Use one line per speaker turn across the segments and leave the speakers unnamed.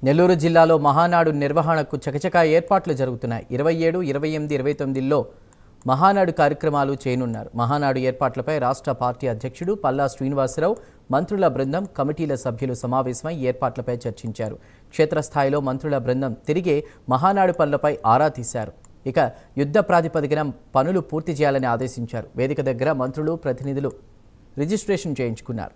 నెల్లూరు జిల్లాలో మహానాడు నిర్వహణకు చకచకా ఏర్పాట్లు జరుగుతున్నాయి. 27, 28, 29లో మహానాడు కార్యక్రమాలు చేయనున్నారు. మహానాడు ఏర్పాట్లపై రాష్ట్ర పార్టీ అధ్యక్షుడు పల్లా శ్రీనివాసరావు, మంత్రుల బృందం, కమిటీల సభ్యులు సమావేశమై ఏర్పాట్లపై చర్చించారు. క్షేత్రస్థాయిలో మంత్రుల బృందం తిరిగే మహానాడు పనులపై ఆరా తీశారు. ఇక యుద్ధ ప్రాతిపదికన పనులు పూర్తి చేయాలని ఆదేశించారు. వేదిక దగ్గర మంత్రులు, ప్రతినిధులు రిజిస్ట్రేషన్ చేయించుకున్నారు.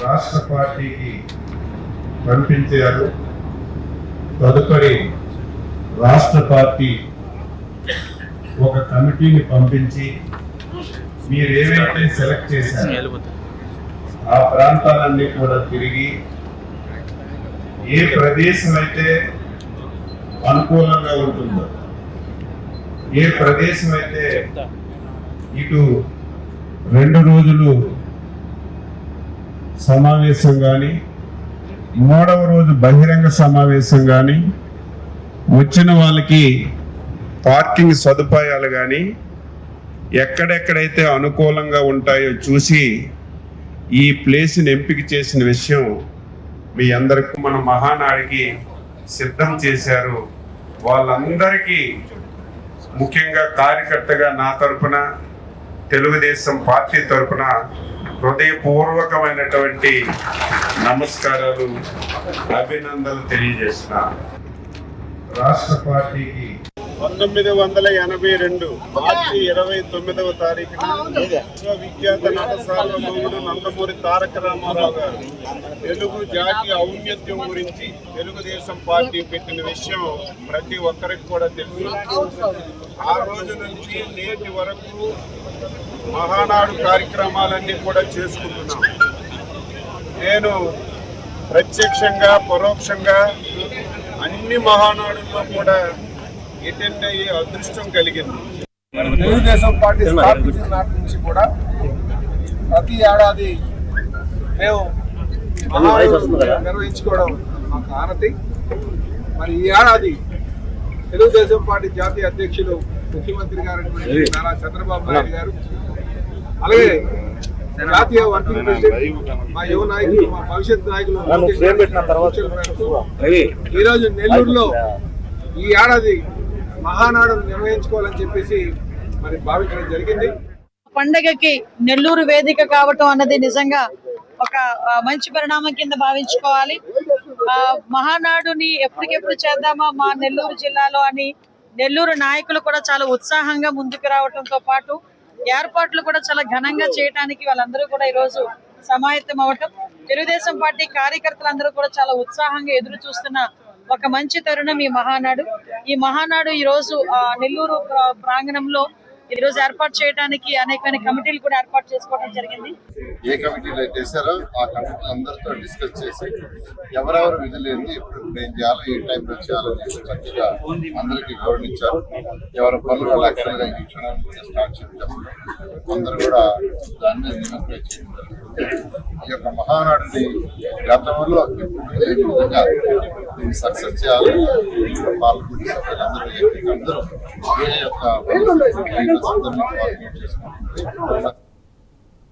రాష్ట్ర పార్టీకి పంపించారు. తదుపరి రాష్ట్ర పార్టీ ఒక కమిటీని పంపించి మీరు ఏవైతే సెలెక్ట్ చేశారో ఆ ప్రాంతాలన్నీ కూడా తిరిగి ఏ ప్రదేశం అయితే అనుకూలంగా ఉంటుందో, ఏ ప్రదేశం అయితే ఇటు 2 రోజులు సమావేశం కానీ, 3వ రోజు బహిరంగ సమావేశం కానీ, వచ్చిన వాళ్ళకి పార్కింగ్ సదుపాయాలు కానీ ఎక్కడెక్కడైతే అనుకూలంగా ఉంటాయో చూసి ఈ ప్లేస్ని ఎంపిక చేసిన విషయం మీ అందరికీ మన మహానాడికి సిద్ధం చేశారు. వాళ్ళందరికీ ముఖ్యంగా కార్యకర్తగా నా తరపున, తెలుగుదేశం పార్టీ తరపున హృదయపూర్వకమైనటువంటి నమస్కారాలు, అభినందనలు తెలియజేసిన. రాష్ట్ర పార్టీకి 1982 మార్చి 29వ తారీఖున విఖ్యాత నట సార్వభౌముడు నందమూరి తారక రామారావు గారు తెలుగు జాతి ఔన్నత్యం గురించి తెలుగుదేశం పార్టీ పెట్టిన విషయం ప్రతి ఒక్కరికి కూడా తెలుసు. ఆ రోజు నుంచి నేటి వరకు మహానాడు కార్యక్రమాలన్నీ కూడా చేసుకుంటున్నాం. నేను ప్రత్యక్షంగా, పరోక్షంగా అన్ని మహానాడుల్లో కూడా అటెండ్ అయ్యే అదృష్టం కలిగింది. తెలుగుదేశం పార్టీ స్థాపించిన నాటి నుంచి కూడా ప్రతి ఏడాది మేము మహానాడు నిర్వహించుకోవడం మాకు ఆనతి. మరి ఈ ఏడాది తెలుగుదేశం పార్టీ జాతీయ అధ్యక్షులు, ముఖ్యమంత్రి గారు నారా చంద్రబాబు నాయుడు గారు, అలాగే జాతీయ వర్కింగ్ ప్రెసిడెంట్, మా యువ నాయకులు, మా భవిష్యత్ నాయకులు ఈరోజు నెల్లూరులో ఈ ఏడాది మహానాడు నిర్వహించుకోవాలని చెప్పేసి మరి భావించడం జరిగింది.
పండగకి నెల్లూరు వేదిక కావటం అన్నది నిజంగా ఒక మంచి పరిణామం కింద భావించుకోవాలి. మహానాడుని ఎప్పటికెప్పుడు చేద్దామా మా నెల్లూరు జిల్లాలో అని నెల్లూరు నాయకులు కూడా చాలా ఉత్సాహంగా ముందుకు రావడంతో పాటు ఏర్పాట్లు కూడా చాలా ఘనంగా చేయడానికి వాళ్ళందరూ కూడా ఈరోజు సమాయత్తం అవటం, తెలుగుదేశం పార్టీ కార్యకర్తలందరూ కూడా చాలా ఉత్సాహంగా ఎదురు చూస్తున్న ఒక మంచి తరుణం ఈ మహానాడు ఈ రోజు నెల్లూరు ప్రాంగణంలో ఈ రోజు ఏర్పాటు చేయడానికి అనేకమైన కమిటీలు కూడా ఏర్పాటు చేసుకోవడం జరిగింది.
ఏ కమిటీలు అయితే చేశారో ఆ కమిటీలు అందరితో డిస్కస్ చేసి ఎవరెవరు విధులేంది, ఎప్పుడు ఏం చేయాలో, ఏ టైంలో చేయాలని చక్కగా అందరికీ గౌరవించారు. ఎవరి పనులు వాళ్ళు యాక్చువల్గా ఈ క్షణం నుంచి స్టార్ట్ చేయడం అందరూ కూడా దాన్ని నిమగ్నం చేయడం. ఈ యొక్క మహానాడుని గతంలో ఎప్పుడు ఏ విధంగా దీన్ని సక్సెస్ చేయాలి, పాల్గొనే సభ్యులందరూ అందరూ ఏ యొక్క అందరినీ కోఆర్డినేట్ చేసుకుంటుంది.